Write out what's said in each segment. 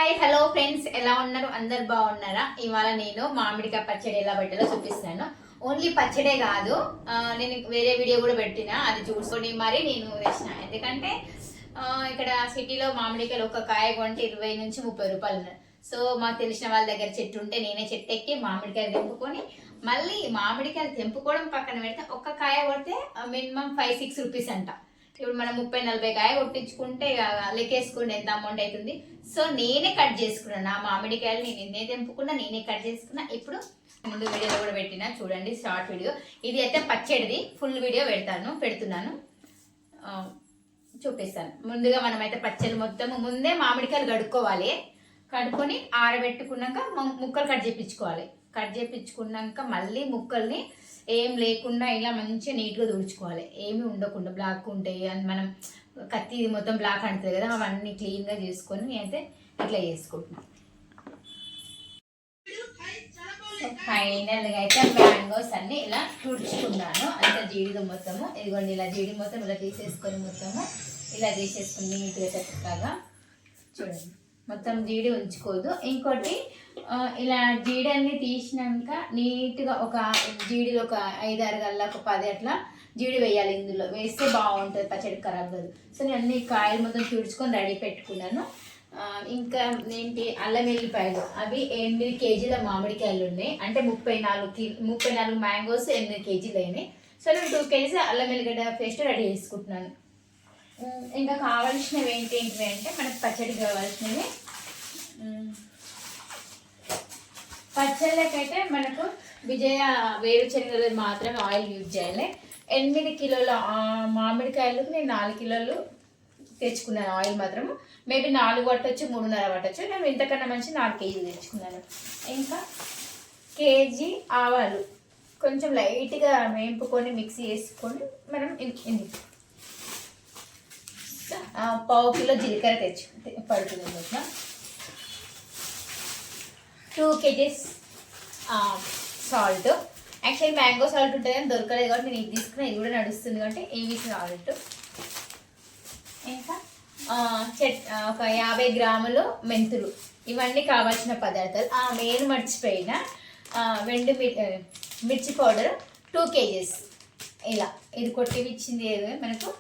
Hi hello friends, ఎలా ఉన్నారు? అందరు బాగున్నారా? ఇవాళ నేను మామిడికాయ పచ్చడి ఎలా పెట్టాలో చూపిస్తాను. ఓన్లీ పచ్చడే కాదు, నేను వేరే వీడియో కూడా పెట్టినా, అది చూసుకొని మరి నేను వేసిన. ఎందుకంటే ఇక్కడ సిటీలో మామిడికాయలు ఒక కాయ కొంటే 20 నుంచి 30 రూపాయలు. సో మాకు తెలిసిన వాళ్ళ దగ్గర చెట్టు ఉంటే నేనే చెట్టు ఎక్కి మామిడికాయలు తెంపుకొని, మళ్ళీ మామిడికాయలు తెంపుకోవడం పక్కన పెడితే ఒక్క కాయ కొడితే మినిమం 5-6 రూపీస్ అంట. ఇప్పుడు మనం 30-40 కాయ కొట్టించుకుంటే లెక్కేసుకుంటే ఎంత అమౌంట్ అవుతుంది. సో నేనే కట్ చేసుకున్నాను, నా మామిడికాయలు నేనే తెంపుకున్నా, నేనే కట్ చేసుకున్నా. ఇప్పుడు ముందు వీడియోలో కూడా పెట్టినా చూడండి, షార్ట్ వీడియో. ఇది అయితే పచ్చడిది, ఫుల్ వీడియో పెడుతున్నాను, చూపిస్తాను. ముందుగా మనమైతే పచ్చడి మొత్తం ముందే మామిడికాయలు కడుక్కోవాలి. కడుక్కొని ఆరబెట్టుకున్నాక ముక్కలు కట్ చేయించుకున్నాక మళ్ళీ ముక్కల్ని ఏం లేకుండా ఇలా మంచిగా నీట్గా తుడుచుకోవాలి. ఏమి ఉండకుండా బ్లాక్ ఉంటాయి అని మనం కత్తి మొత్తం బ్లాక్ అంటుంది కదా, అవన్నీ క్లీన్గా చేసుకొని నేనైతే ఇట్లా చేసుకుంటున్నాను. ఫైనల్గా అయితే మ్యాంగోస్ అన్ని ఇలా తుడుచుకున్నాను. అంతా జీడితో మొత్తము ఇదిగోండి, ఇలా జీడి మొత్తం ఇలా తీసేసుకొని మొత్తము ఇలా తీసేసుకుని నీట్గా చక్కగా చూడండి. మొత్తం జీడి ఉంచుకోదు. ఇంకోటి, ఇలా జీడి అన్ని తీసినాక నీట్గా ఒక జీడిలో ఒక 5-6 గల్లా, ఒక 10 అట్లా జీడి వేయాలి. ఇందులో వేస్తే బాగుంటుంది, పచ్చడి ఖరాబ్ కాదు. సో నేను అన్ని కాయలు మొత్తం తుడుచుకొని రెడీ పెట్టుకున్నాను. ఇంకా ఏంటి, అల్లం వెల్లిపాయలు, అవి 8 కేజీల మామిడికాయలు ఉన్నాయి. అంటే 34 మ్యాంగోస్ 8 కేజీలు అయినాయి. సో నేను 2 కేజీస్ అల్లం వెల్లిగడ్డ పేస్ట్ రెడీ చేసుకుంటున్నాను. ఇంకా కావాల్సినవి ఏంటి అంటే మనకు పచ్చడి కావాల్సినవి, పచ్చళ్ళకైతే మనకు విజయ వేరుశనగలు మాత్రమే ఆయిల్ యూజ్ చేయాలి. 8 కిలోల మామిడికాయలకు నేను 4 కిలోలు తెచ్చుకున్నాను ఆయిల్ మాత్రము. మేబీ 4 పట్టవచ్చు, 3.5 పట్టవచ్చు. నేను ఇంతకన్నా మంచి 4 కేజీలు తెచ్చుకున్నాను. ఇంకా కేజీ ఆవాలు కొంచెం లైట్గా వేంపుకొని మిక్సీ వేసుకొని మనం పావు కిలో జీలకర్ర పడుతుంది. ఇట్లా 2 kgs salt. Actually mango salt ఉంటుంది కానీ దొరకలేదు కాబట్టి నేను ఇది తీసుకున్నా. ఇది కూడా నడుస్తుంది కాబట్టి ఇవి సాల్ట్. ఇంకా ఒక 50 గ్రాములు మెంతులు. ఇవన్నీ కావాల్సిన పదార్థాలు. మెయిన్ మర్చిపోయిన మిర్చి పౌడర్ 2 కేజీస్. ఇలా ఇది కొట్టివిచ్చింది మనకు.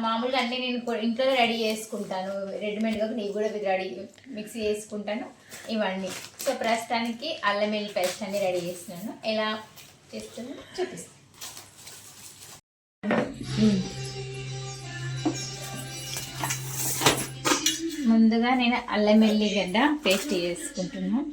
మామూలుగా అన్నీ నేను ఇంట్లో రెడీ చేసుకుంటాను రెడీమేడ్గా. నేను కూడా రెడీ మిక్సీ చేసుకుంటాను ఇవన్నీ. సో ప్రస్తుతానికి అల్లం వెల్లుల్లి పేస్ట్ అన్నీ రెడీ చేస్తున్నాను. ఎలా చేస్తాను చూపిస్తాను. ముందుగా నేను అల్లం వెల్లిగడ్డ పేస్ట్ చేసుకుంటున్నాను.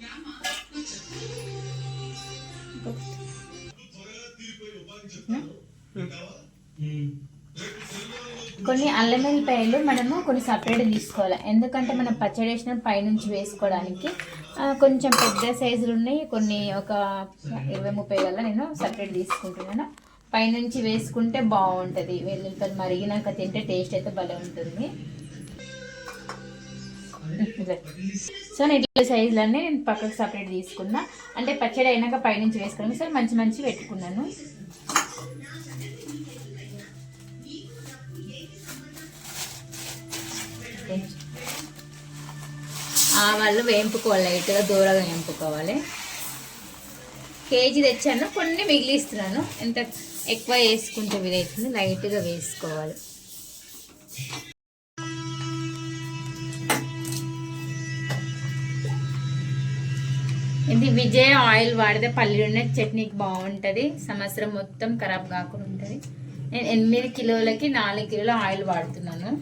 కొన్ని అల్లం వెల్లిపాయలు మనము కొన్ని సపరేట్ తీసుకోవాలి. ఎందుకంటే మనం పచ్చడి వేసిన పైనుంచి వేసుకోవడానికి కొంచెం పెద్ద సైజులు ఉన్నాయి. కొన్ని ఒక 20-30 గల్లా నేను సపరేట్ తీసుకుంటున్నాను. పైనుంచి వేసుకుంటే బాగుంటుంది. వెల్లుల్లిపాయలు మరిగినాక తింటే టేస్ట్ అయితే భలే ఉంటుంది. సో నేను ఇట్లా సైజులన్నీ నేను పక్కకు సపరేట్ తీసుకున్నా. అంటే పచ్చడి అయినాక పైనుంచి వేసుకున్నాను. సో మంచి పెట్టుకున్నాను. ఆవాళ్ళు వేంపుకోవాలి, లైట్గా దూరగా వేంపుకోవాలి. కేజీ తెచ్చాను, కొన్ని మిగిలిస్తున్నాను. ఎంత ఎక్కువ వేసుకుంటే వీలైతుంది, లైట్గా వేసుకోవాలి. ఇది విజయ ఆయిల్ వాడితే పల్లీలున్న చట్నీకి బాగుంటుంది. సంవత్సరం మొత్తం ఖరాబ్ కాకుండా ఉంటుంది. నేను 8 కిలోలకి 4 కిలోల ఆయిల్ వాడుతున్నాను.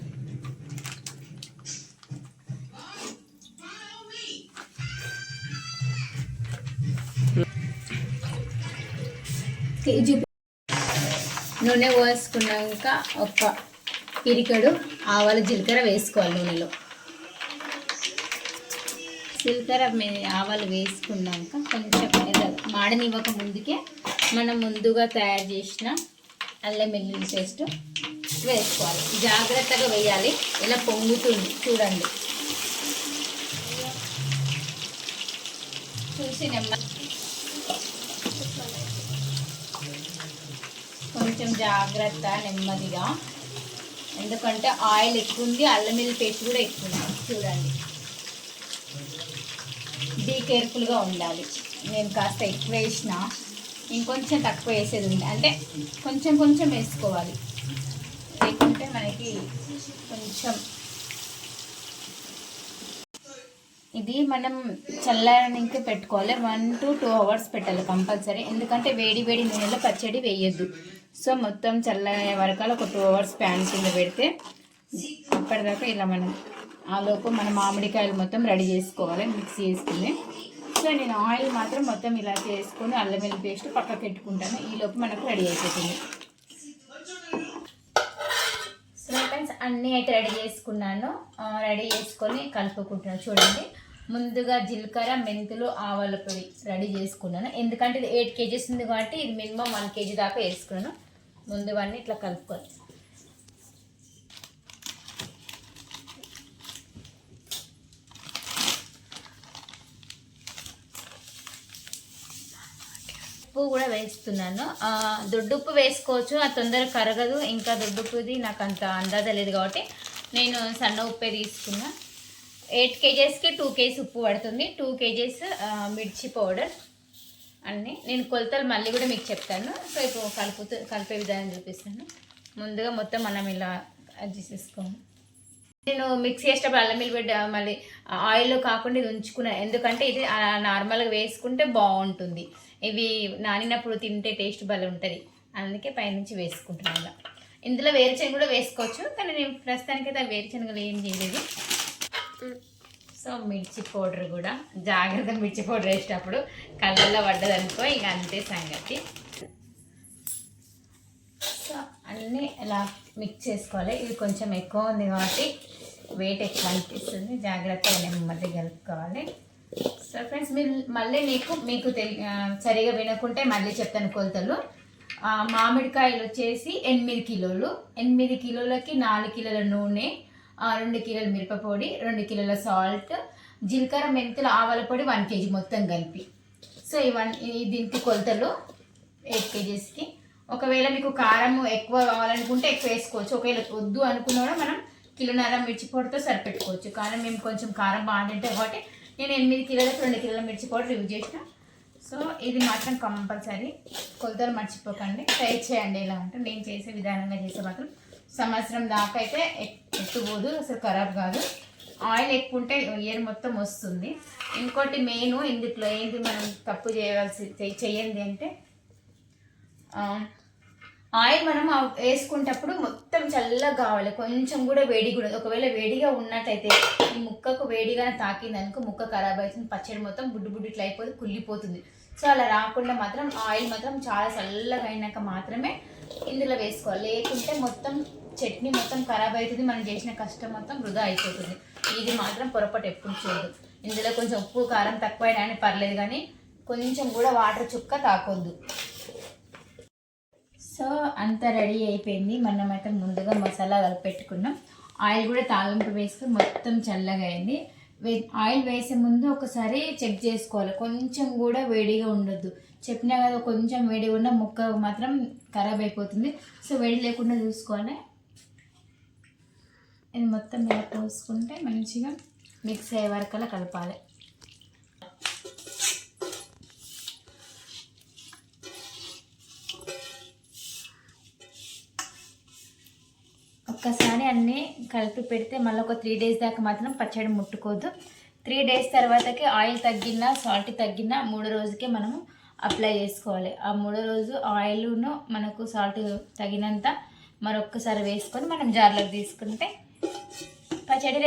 నూనె పోసుకున్నాక ఒక పిరికడు ఆవాల జీలకర్ర వేసుకోవాలి నూనెలో. ఆవాలు వేసుకున్నాక కొంచెం మాడనివ్వక ముందుకే మనం ముందుగా తయారు చేసిన అల్లం వెల్లుల్లి పేస్ట్ వేసుకోవాలి. జాగ్రత్తగా వేయాలి. ఇలా పొంగుతుంది చూడండి, చూసి కొంచెం జాగ్రత్త నెమ్మదిగా. ఎందుకంటే ఆయిల్ ఎక్కువ ఉంది, అల్లం వెల్లుల్లి పేస్ట్ కూడా ఎక్కువ ఉంది. చూడండి బీ కేర్ఫుల్గా ఉండాలి. నేను కాస్త ఎక్కువ వేసిన, ఇంకొంచెం తక్కువ వేసేది ఉంది, అంటే కొంచెం కొంచెం వేసుకోవాలి, లేకుంటే మనకి కొంచెం ఇది మనం చల్లారడానికి పెట్టుకోవాలి. 1 to 2 hours పెట్టాలి కంపల్సరీ, ఎందుకంటే వేడి వేడి నూనెలో పచ్చడి వేయొద్దు. సో మొత్తం చల్లనే వరకాల ఒక 2 hours ప్యాన్ కింద పెడితే అప్పటిదాకా ఇలా మనం ఆలోపు మన మామిడికాయలు మొత్తం రెడీ చేసుకోవాలి, మిక్స్ చేసుకుని. సో నేను ఆయిల్ మాత్రం మొత్తం ఇలా చేసుకొని అల్లం వెల్లుల్లి పేస్ట్ పక్కకు పెట్టుకుంటాను, ఈలోపు మనకు రెడీ అయిపోతుంది. సో ఫ్రెండ్స్ అన్నీ అయితే రెడీ చేసుకున్నాను, రెడీ చేసుకొని కలుపుకుంటున్నాను. చూడండి, ముందుగా జీలకర్ర, మెంతులు, ఆవాల పొడి రెడీ చేసుకున్నాను, ఎందుకంటే ఇది 8 kgs ఉంది కాబట్టి ఇది మినిమం 1 kg దాకా వేసుకున్నాను. ముందువన్నీ ఇట్లా కలుపుకొని ఉప్పు కూడా వేస్తున్నాను. దొడ్డుప్పు వేసుకోవచ్చు, అది తొందరగా కరగదు. ఇంకా దొడ్డుప్పుది నాకు అంత అందాజ లేదు కాబట్టి నేను సన్న ఉప్పే తీసుకున్నా. 8 kgsకి 2 kgs ఉప్పు పడుతుంది, 2 kgs మిర్చి పౌడర్ అన్నీ. నేను కొలతలు మళ్ళీ కూడా మీకు చెప్తాను. సో ఇప్పుడు కలిపే విధానం చూపిస్తాను. ముందుగా మొత్తం మనం ఇలా అడ్జస్ట్ చేసుకోండి. నేను మిక్స్ చేసేటప్పుడు అల్లం వెల్లుల్లి మళ్ళీ ఆయిల్లో కాకుండా ఇది ఉంచుకున్నాను, ఎందుకంటే ఇది నార్మల్గా వేసుకుంటే బాగుంటుంది. ఇవి నానినప్పుడు తింటే టేస్ట్ భలే ఉంటుంది, అందుకే పైనుంచి వేసుకుంటున్నాను ఇలా. ఇందులో వేరుశనగ కూడా వేసుకోవచ్చు, కానీ నేను ప్రస్తుతానికైతే వేరుశనగలు ఏం చేయలేదు. సో మిర్చి పౌడర్ కూడా జాగ్రత్త, మిర్చి పౌడర్ వేసేటప్పుడు కళ్ళల్లో పడ్డదనుకో ఇక అంతే సంగతి. సో అన్నీ ఇలా మిక్స్ చేసుకోవాలి. ఇది కొంచెం ఎక్కువ ఉంది కాబట్టి వెయిట్ ఎక్కువ అనిపిస్తుంది, జాగ్రత్తగా నెమ్మది కలుపుకోవాలి. సో ఫ్రెండ్స్ మీరు మళ్ళీ మీకు సరిగా వినకుంటే మళ్ళీ చెప్తాను కొలతలు. మామిడికాయలు వచ్చేసి 8 కిలోలు, 8 కిలోలకి 4 కిలోల నూనె, 2 కిలోల మిరపపొడి, 2 కిలోల సాల్ట్, జీలకర్ర, మెంతులు, ఆవాల పొడి 1 kg మొత్తం కలిపి. సో దీనికి కొలతలు 8 kgsకి. ఒకవేళ మీకు కారం ఎక్కువ కావాలనుకుంటే ఎక్కువ వేసుకోవచ్చు, ఒకవేళ వద్దు అనుకున్నా కూడా మనం 1.5 కిలో మిర్చి పౌడర్తో సరిపెట్టుకోవచ్చు. కానీ మేము కొంచెం కారం బాగా తింటాం కాబట్టి నేను 8 కిలోలకు 2 కిలోల మిర్చి పౌడర్ యూజ్ చేసిన. సో ఇది మాత్రం కంపల్సరీ కొలతలు మర్చిపోకండి, ట్రై చేయండి. ఇలా అంటే నేను చేసే విధానంగా చేసే మాత్రం సంవత్సరం దాకా అయితే ఎత్తుపోదు, అసలు ఖరాబ్ కాదు. ఆయిల్ ఎక్కువ ఉంటే ఇయర్ మొత్తం వస్తుంది. ఇంకోటి మెయిన్ ఇందులో ఏంటి మనం తప్పు చేయండి అంటే ఆయిల్ మనం వేసుకునేటప్పుడు మొత్తం చల్లగా కావాలి, కొంచెం కూడా వేడి కూడా. ఒకవేళ వేడిగా ఉన్నట్టయితే ఈ ముక్కకు వేడిగా తాకింది అనుకో ముక్క ఖరాబ్ అవుతుంది, పచ్చడి మొత్తం బుడ్డు ఇట్లా అయిపోతే కుళ్ళిపోతుంది. సో అలా రాకుండా మాత్రం ఆయిల్ మాత్రం చాలా చల్లగా అయినాక మాత్రమే ఇందులో వేసుకోవాలి, లేకుంటే మొత్తం చట్నీ మొత్తం ఖరాబ్ అవుతుంది, మనం చేసిన కష్టం మొత్తం వృధా అయిపోతుంది. ఇది మాత్రం పొరపాటు ఎప్పుడు చేయదు. ఇందులో కొంచెం ఉప్పు కారం తక్కువైనా అని పర్లేదు, కానీ కొంచెం కూడా వాటర్ చుక్క తాకొద్దు. సో అంతా రెడీ అయిపోయింది. మనమైతే ముందుగా మసాలా కలిపి పెట్టుకున్నాం. ఆయిల్ కూడా తాలింపు వేసుకొని మొత్తం చల్లగా అయింది. ఆయిల్ వేసే ముందు ఒకసారి చెక్ చేసుకోవాలి, కొంచెం కూడా వేడిగా ఉండొద్దు. చెప్పినా కదా కొంచెం వేడిగా ఉన్న ముక్క మాత్రం ఖరాబ్ అయిపోతుంది. సో వేడి లేకుండా చూసుకోవాలి. ఇది మొత్తం ఇలా పోసుకుంటే మంచిగా మిక్స్ అయ్యే వరకల్లా కలపాలి. ఒక్కసారి అన్నీ కలిపి పెడితే మళ్ళీ ఒక 3 days దాకా మాత్రం పచ్చడి ముట్టుకోవద్దు. 3 days తర్వాతకి ఆయిల్ తగ్గినా సాల్ట్ తగ్గినా 3వ రోజుకే మనము అప్లై చేసుకోవాలి. ఆ 3వ రోజు ఆయిల్ను మనకు సాల్ట్ తగినంత మరొక్కసారి వేసుకొని మనం జార్లోకి తీసుకుంటే పచ్చడి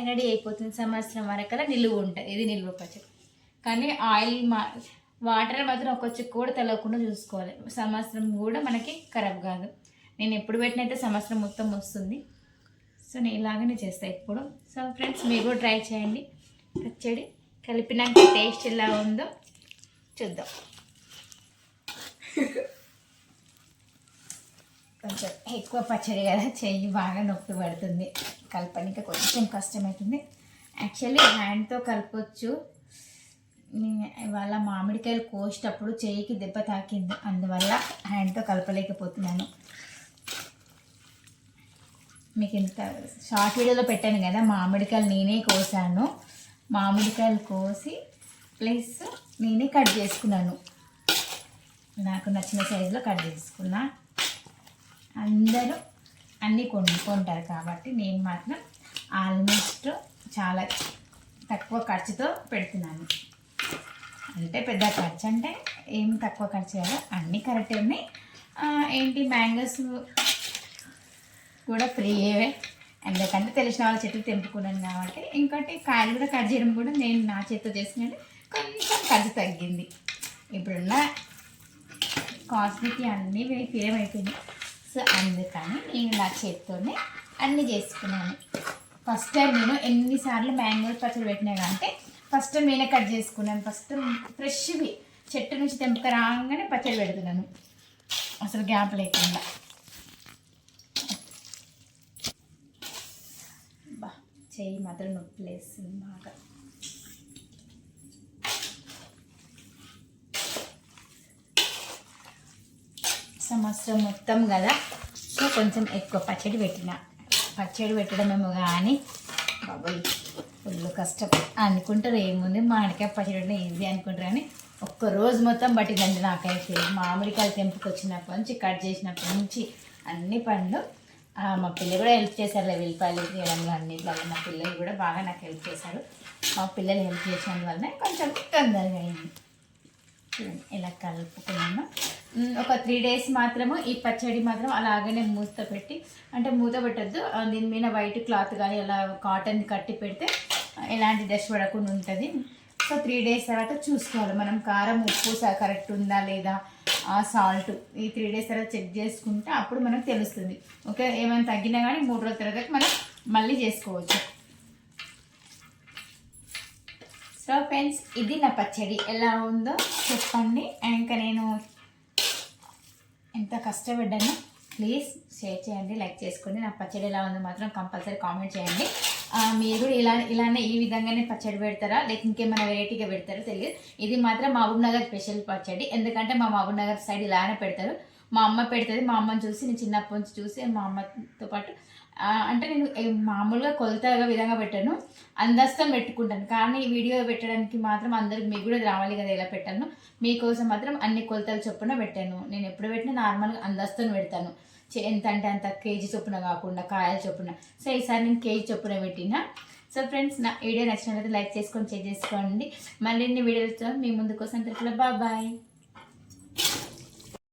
రెడీ అయిపోతుంది. సంవత్సరం వరకల్లా నిలువ ఉంటుంది. ఇది నిలువ పచ్చడి. కానీ ఆయిల్ వాటర్ మాత్రం ఒక చుక్క కూడా తెలవకుండా చూసుకోవాలి. సంవత్సరం కూడా మనకి ఖరాబ్ కాదు. నేను ఎప్పుడు పెట్టినైతే సంవత్సరం మొత్తం వస్తుంది. సో నేను ఇలాగనే చేస్తాను ఎప్పుడు. సో ఫ్రెండ్స్ మీరు కూడా ట్రై చేయండి. పచ్చడి కలిపినాక టేస్ట్ ఎలా ఉందో చూద్దాం. కొంచెం ఎక్కువ పచ్చడి కదా, చెయ్యి బాగా నొప్పి పడుతుంది, కలపడానికి కొంచెం కష్టమవుతుంది. యాక్చువల్లీ హ్యాండ్తో కలపవచ్చు. ఇవాళ మామిడికాయలు కోసేటప్పుడు చెయ్యికి దెబ్బ తాకింది, అందువల్ల హ్యాండ్తో కలపలేకపోతున్నాను. మీకు ఇంత షార్ట్ వీడియోలో పెట్టాను కదా, మామిడికాయలు నేనే కోసాను. మామిడికాయలు కోసి ప్లస్ నేనే కట్ చేసుకున్నాను. నాకు నచ్చిన సైజులో కట్ చేసుకున్నా. అందరూ అన్నీ కొంటారు కాబట్టి నేను మాత్రం ఆల్మోస్ట్ చాలా తక్కువ ఖర్చుతో పెడుతున్నాను. అంటే పెద్ద ఖర్చు అంటే ఏం తక్కువ ఖర్చు కాదు, అన్నీ కరెక్టే ఉన్నాయి. ఏంటి మ్యాంగోస్ కూడా ఫ్రీయే, ఎందుకంటే తెలిసిన వాళ్ళ చెట్లు తెంపుకున్నాను కాబట్టి. ఇంకోటి కాయలు కూడా కట్ చేయడం కూడా నేను నా చేతితో చేసినట్టు కొంచెం ఖర్చు తగ్గింది. ఇప్పుడున్న కాస్ట్కి అన్నీ ఫిరం అయిపోయినాయి. సో అందుకని నేను నా చేతితోనే అన్నీ చేసుకున్నాను. ఫస్ట్ టైం నేను ఎన్నిసార్లు మ్యాంగో పచ్చడి పెట్టినా అంటే ఫస్ట్ టైం నేనే కట్ చేసుకున్నాను. ఫస్ట్ ఫ్రెష్వి చెట్టు నుంచి తెంపక రాగానే పచ్చడి పెడుతున్నాను, అసలు గ్యాప్ లేకుండా. బా చెయ్యి మాత్రం నొప్పి లేస్తుంది బాగా. సంవత్సరం మొత్తం కదా, సో కొంచెం ఎక్కువ పచ్చడి పెట్టడమేమో కానీ బాబాయ్ ఫుల్ కష్టం అనుకుంటారు. ఏముంది మామిడికాయ పచ్చడి ఈజీ అనుకుంటారు కానీ ఒక్కరోజు మొత్తం పట్టిందండి నాకైతే. మామిడికాయలు తెంపుకొచ్చినప్పటి నుంచి కట్ చేసినప్పటి నుంచి అన్ని పండ్లు. మా పిల్లలు కూడా హెల్ప్ చేశారు వెల్లిపాయలు తీయడంలో అన్నింటిలో. మా పిల్లలు కూడా బాగా నాకు హెల్ప్ చేశారు. మా పిల్లలు హెల్ప్ చేసినందువల్లనే కొంచెం తొందరగా అయింది. ఇలా కలుపుకున్నాను. ఒక 3 days మాత్రము ఈ పచ్చడి మాత్రం అలాగనే మూత పెట్టి, అంటే మూత పెట్టద్దు, దీని మీద వైట్ క్లాత్ కానీ అలా కాటన్ కట్టి పెడితే ఎలాంటి డస్ట్ పడకుండా ఉంటుంది. సో 3 days తర్వాత చూసుకోవాలి మనం కారం ఉప్పు కరెక్ట్ ఉందా లేదా, సాల్ట్ ఈ 3 days తర్వాత చెక్ చేసుకుంటే అప్పుడు మనకు తెలుస్తుంది. ఓకే, ఏమైనా తగ్గినా కానీ 3 రోజుల తర్వాత మనం మళ్ళీ చేసుకోవచ్చు. సో ఫ్రెండ్స్, ఇది నా పచ్చడి ఎలా ఉందో చెప్పండి. ఇంకా నేను ఎంత కష్టపడ్డాను, ప్లీజ్ షేర్ చేయండి, లైక్ చేసుకోండి. నా పచ్చడి ఎలా ఉందో మాత్రం కంపల్సరీ కామెంట్ చేయండి. మీరు ఇలానే ఈ విధంగానే పచ్చడి పెడతారా లేక ఇంకేమైనా వెరైటీగా పెడతారో తెలియదు. ఇది మాత్రం మహబూబ్ నగర్ స్పెషల్ పచ్చడి, ఎందుకంటే మా మహబూబ్ నగర్ సైడ్ ఇలానే పెడతారు. మా అమ్మ పెడుతుంది, మా అమ్మని చూసి నేను చిన్నప్పటి నుంచి చూసి మా అమ్మతో పాటు అంటే నేను మామూలుగా కొలతగా విధంగా పెట్టాను, అందస్తో పెట్టుకుంటాను. కానీ వీడియో పెట్టడానికి మాత్రం అందరికి మీకు కూడా రావాలి కదా ఎలా పెట్టాను, మీకోసం మాత్రం అన్ని కొలతలు చొప్పున పెట్టాను. నేను ఎప్పుడు పెట్టినా నార్మల్గా అందస్తో పెడతాను, ఎంత అంటే అంత కేజీ చొప్పున కాకుండా కాయల చొప్పున. సో ఈసారి నేను కేజీ చొప్పున పెట్టిన. సో ఫ్రెండ్స్, నా వీడియో నచ్చినట్లయితే లైక్ చేసుకొని షేర్ చేసుకోండి. మరిన్ని వీడియోలతో మీ ముందుకోసం బాయ్.